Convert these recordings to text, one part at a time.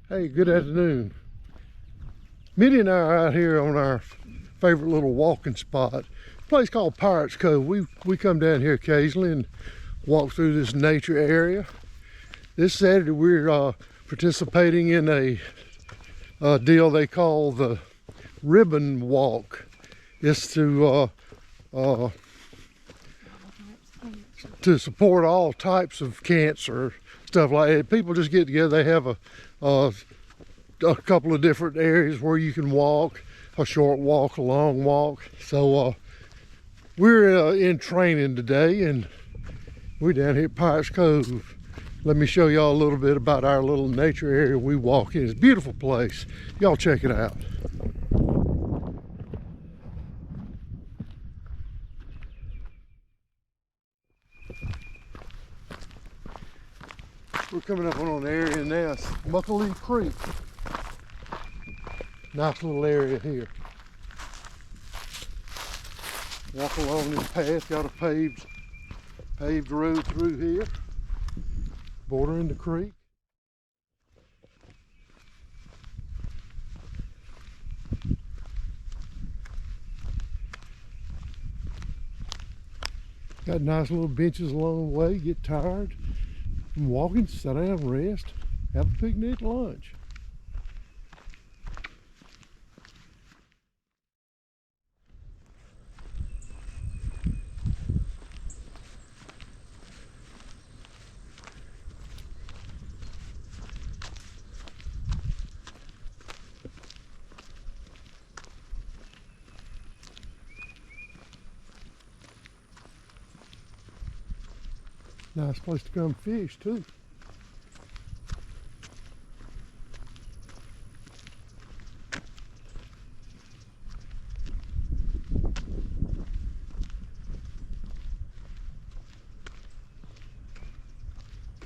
Hey, good afternoon. Minnie and I are out here on our favorite little walking spot, a place called Pirates Cove. We come down here occasionally and walk through this nature area. This Saturday we're participating in a deal they call the ribbon walk. It's to support all types of cancer, stuff like that. People just get together. They have a couple of different areas where you can walk, a short walk, a long walk. So we're in training today, and we're down here at Pirates Cove. Let me show y'all a little bit about our little nature area we walk in. It's a beautiful place. Y'all check it out. We're coming up on an area now. It's Muckalee Creek. Nice little area here. Walk along this path. Got a paved road through here, bordering the creek. Got nice little benches along the way. Get tired from walking, sit down, rest, have a picnic, lunch. Nice place to come fish too.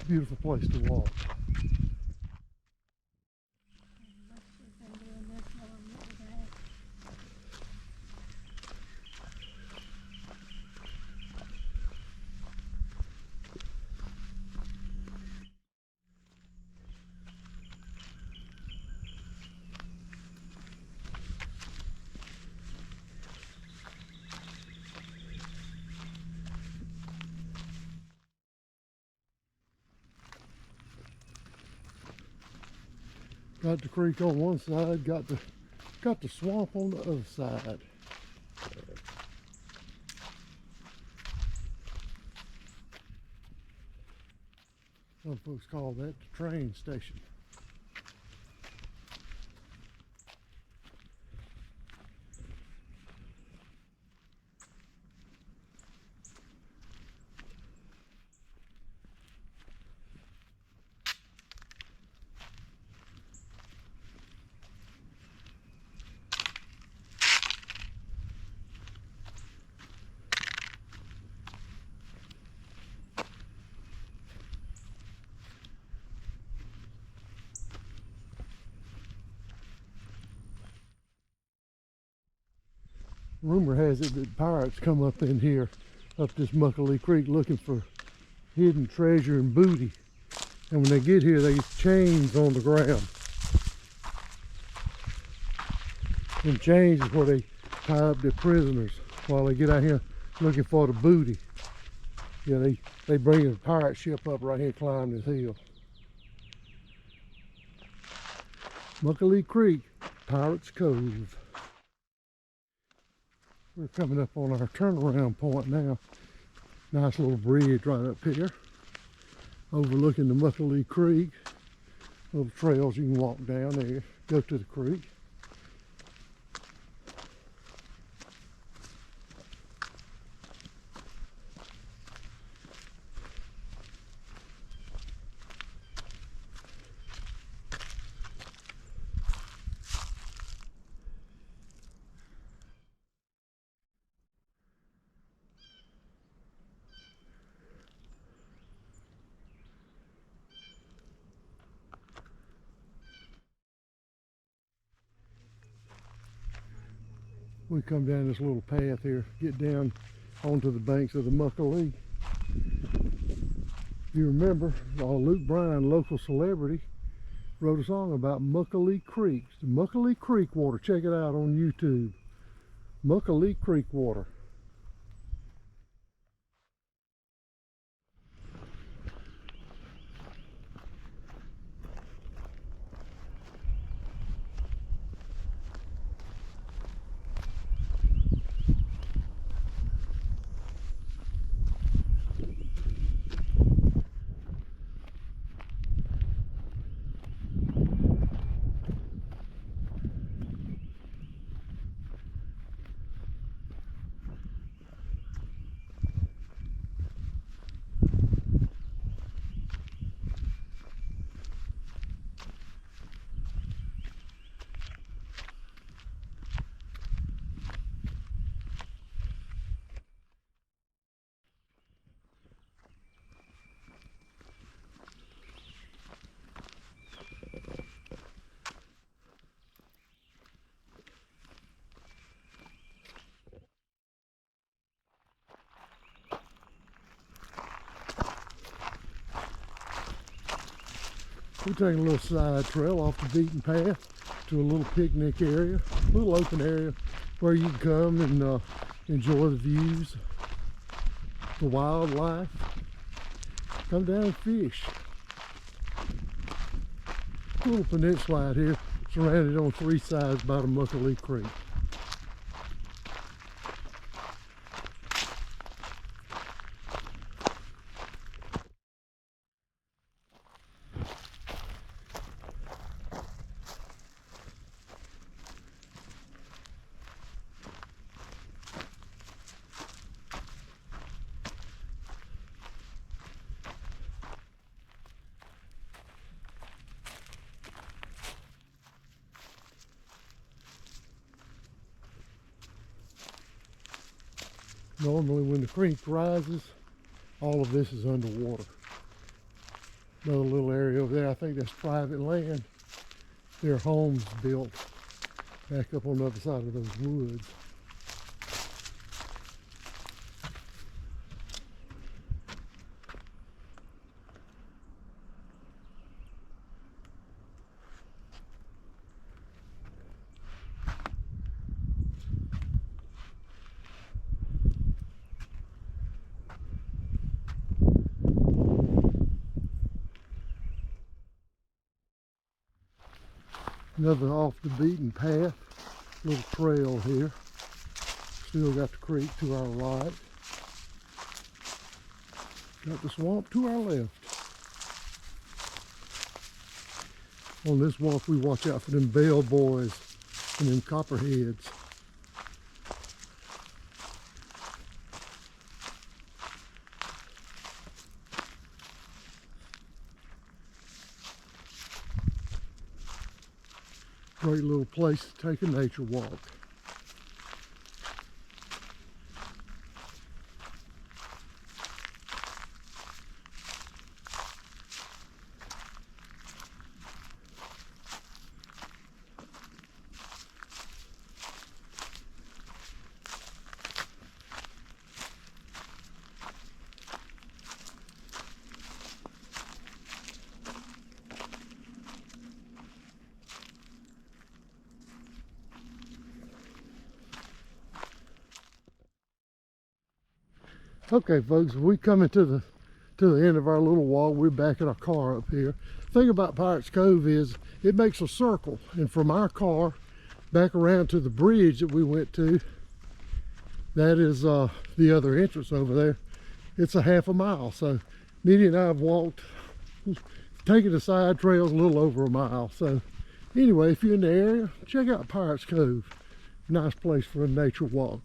Beautiful place to walk. Got the creek on one side, got the swamp on the other side. Some folks call that the train station. Rumor has it that pirates come up in here, up this Muckalee Creek, looking for hidden treasure and booty. And when they get here, they chains on the ground. And chains is where they tie up their prisoners while they get out here looking for the booty. Yeah, they bring a pirate ship up right here, climb this hill. Muckalee Creek, Pirates Cove. We're coming up on our turnaround point now. Nice little bridge right up here, overlooking the Muckalee Creek. Little trails you can walk down there, go to the creek. We come down this little path here, get down onto the banks of the Muckalee. You remember Luke Bryan, local celebrity, wrote a song about Muckalee Creek. The Muckalee Creek water. Check it out on YouTube. Muckalee Creek water. We're taking a little side trail off the beaten path to a little picnic area, a little open area where you can come and enjoy the views, the wildlife, come down and fish. A little peninsula out here, surrounded on three sides by the Muckalee Creek. Normally when the creek rises, all of this is underwater. Another little area over there, I think that's private land. There are homes built back up on the other side of those woods. Another off the beaten path, little trail here. Still got the creek to our right. Got the swamp to our left. On this walk we watch out for them bellboys and them copperheads. Great little place to take a nature walk. Okay folks, we coming to the end of our little walk. We're backing our car up here. The thing about Pirates Cove is it makes a circle, and from our car back around to the bridge that we went to, that is the other entrance over there. It's a half a mile. So Mitty and I have walked, taking the side trails, a little over a mile. So anyway, if you're in the area, check out Pirates Cove. Nice place for a nature walk.